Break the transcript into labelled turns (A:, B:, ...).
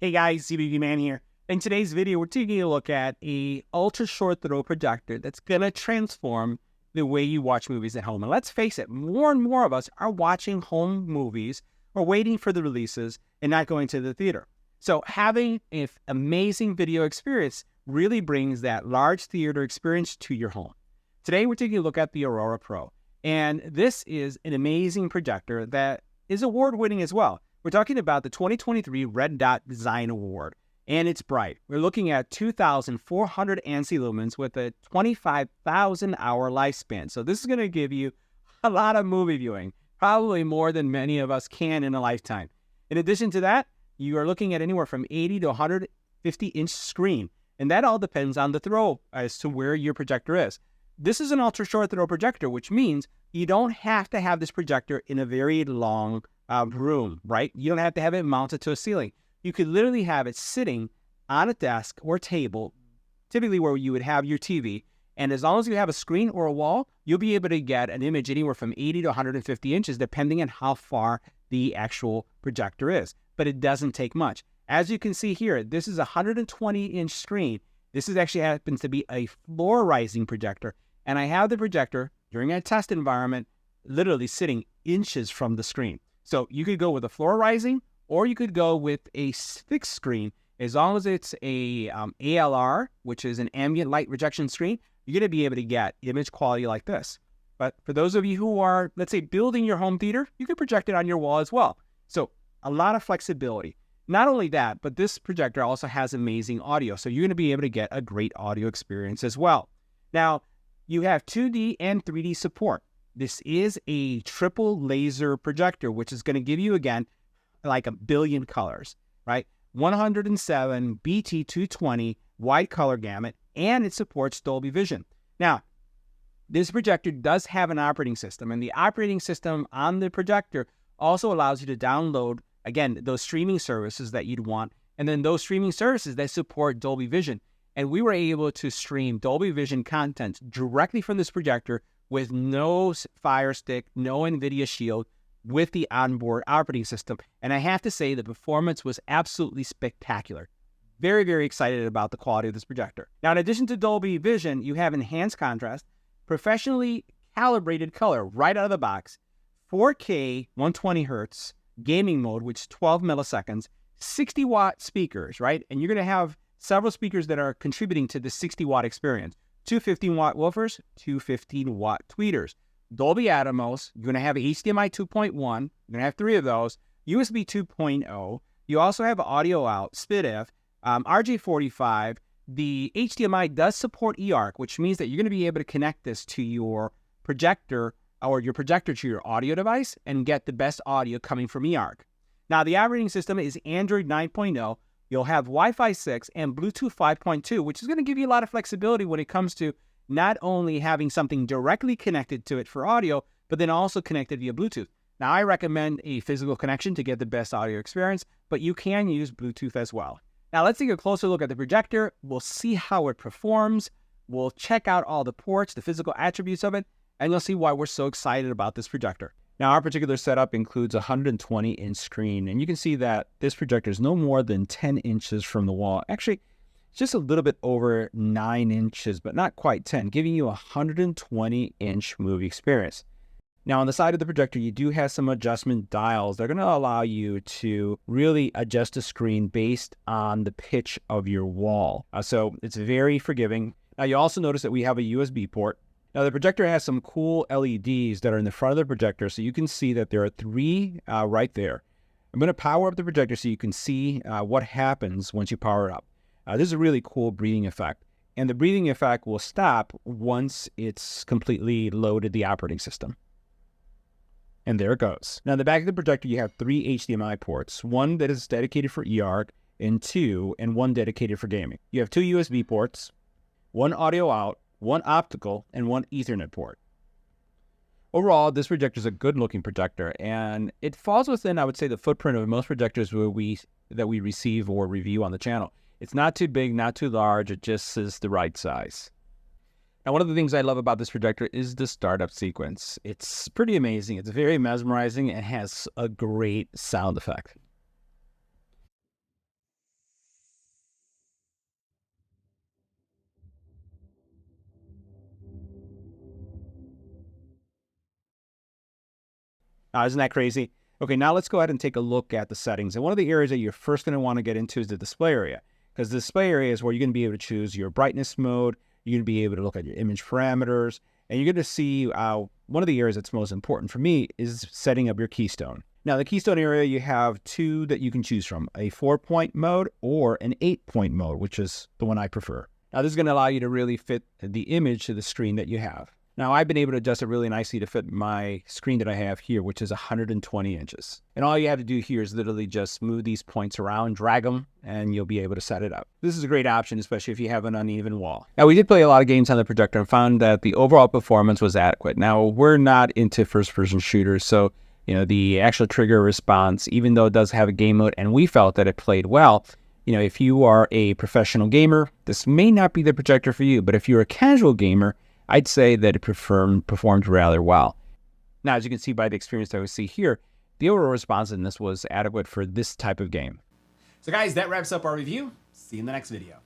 A: Hey guys, CBB Man here. In today's video, we're taking a look at a ultra short throw projector that's gonna transform the way you watch movies at home. And let's face it, more and more of us are watching home movies or waiting for the releases and not going to the theater. So having an amazing video experience really brings that large theater experience to your home. Today, we're taking a look at the Aurora Pro. And this is an amazing projector that is award-winning as well. We're talking about the 2023 Red Dot Design Award, and it's bright. We're looking at 2,400 ANSI lumens with a 25,000 hour lifespan. So this is going to give you a lot of movie viewing, probably more than many of us can in a lifetime. In addition to that, you are looking at anywhere from 80 to 150-inch screen, and that all depends on the throw as to where your projector is. This is an ultra short throw projector, which means you don't have to have this projector in a very long room, right? You don't have to have it mounted to a ceiling. You could literally have it sitting on a desk or table, typically where you would have your TV. And as long as you have a screen or a wall, you'll be able to get an image anywhere from 80 to 150 inches, depending on how far the actual projector is. But it doesn't take much. As you can see here, this is a 120-inch screen. This actually happens to be a floor rising projector. And I have the projector during a test environment literally sitting inches from the screen. So you could go with a floor rising, or you could go with a fixed screen. As long as it's a ALR, which is an ambient light rejection screen, you're going to be able to get image quality like this. But for those of you who are, let's say, building your home theater, you can project it on your wall as well. So a lot of flexibility. Not only that, but this projector also has amazing audio. So you're going to be able to get a great audio experience as well. Now, you have 2D and 3D support. This is a triple laser projector, which is going to give you, again, like a billion colors, right? 107 BT220 wide color gamut, and it supports Dolby Vision. Now, this projector does have an operating system, and the operating system on the projector also allows you to download, again, those streaming services that you'd want, and then those streaming services that support Dolby Vision. And we were able to stream Dolby Vision content directly from this projector with no Fire Stick, no NVIDIA Shield, with the onboard operating system. And I have to say the performance was absolutely spectacular. Very, very excited about the quality of this projector. Now, in addition to Dolby Vision, you have enhanced contrast, professionally calibrated color right out of the box, 4K 120 hertz, gaming mode, which is 12 milliseconds, 60-watt speakers, right? And you're going to have several speakers that are contributing to the 60-watt experience. Two 15-watt woofers, two 15-watt tweeters. Dolby Atmos, you're going to have HDMI 2.1. You're going to have 3 of those. USB 2.0. You also have audio out, SPDIF, RJ45. The HDMI does support eARC, which means that you're going to be able to connect this to your projector or your projector to your audio device and get the best audio coming from eARC. Now, the operating system is Android 9.0. You'll have Wi-Fi 6 and Bluetooth 5.2, which is going to give you a lot of flexibility when it comes to not only having something directly connected to it for audio, but then also connected via Bluetooth. Now, I recommend a physical connection to get the best audio experience, but you can use Bluetooth as well. Now, let's take a closer look at the projector. We'll see how it performs. We'll check out all the ports, the physical attributes of it, and you'll see why we're so excited about this projector. Now, our particular setup includes a 120-inch screen, and you can see that this projector is no more than 10 inches from the wall. Actually, it's just a little bit over 9 inches, but not quite 10, giving you a 120-inch movie experience. Now, on the side of the projector, you do have some adjustment dials. They're going to allow you to really adjust the screen based on the pitch of your wall. So it's very forgiving. Now, you also notice that we have a USB port. Now, the projector has some cool LEDs that are in the front of the projector, so you can see that there are 3 right there. I'm going to power up the projector so you can see what happens once you power it up. This is a really cool breathing effect, and the breathing effect will stop once it's completely loaded the operating system. And there it goes. Now, in the back of the projector, you have 3 HDMI ports, one that is dedicated for eARC, and one dedicated for gaming. You have 2 USB ports, 1 audio out, 1 optical, and 1 Ethernet port. Overall, this projector is a good-looking projector, and it falls within, I would say, the footprint of most projectors that we receive or review on the channel. It's not too big, not too large. It just is the right size. Now, one of the things I love about this projector is the startup sequence. It's pretty amazing. It's very mesmerizing and has a great sound effect. Isn't that crazy? Okay, now let's go ahead and take a look at the settings. And one of the areas that you're first going to want to get into is the display area, because the display area is where you're going to be able to choose your brightness mode. You're going to be able to look at your image parameters, and you're going to see one of the areas that's most important for me is setting up your keystone. Now, the keystone area, you have two that you can choose from, a 4-point mode or an 8-point mode, which is the one I prefer. Now, this is going to allow you to really fit the image to the screen that you have. Now, I've been able to adjust it really nicely to fit my screen that I have here, which is 120 inches. And all you have to do here is literally just move these points around, drag them, and you'll be able to set it up. This is a great option, especially if you have an uneven wall. Now, we did play a lot of games on the projector and found that the overall performance was adequate. Now, we're not into first-person shooters, so the actual trigger response, even though it does have a game mode, and we felt that it played well, if you are a professional gamer, this may not be the projector for you, but if you're a casual gamer, I'd say that it performed rather well. Now, as you can see by the experience that we see here, the overall responsiveness was adequate for this type of game.
B: So guys, that wraps up our review. See you in the next video.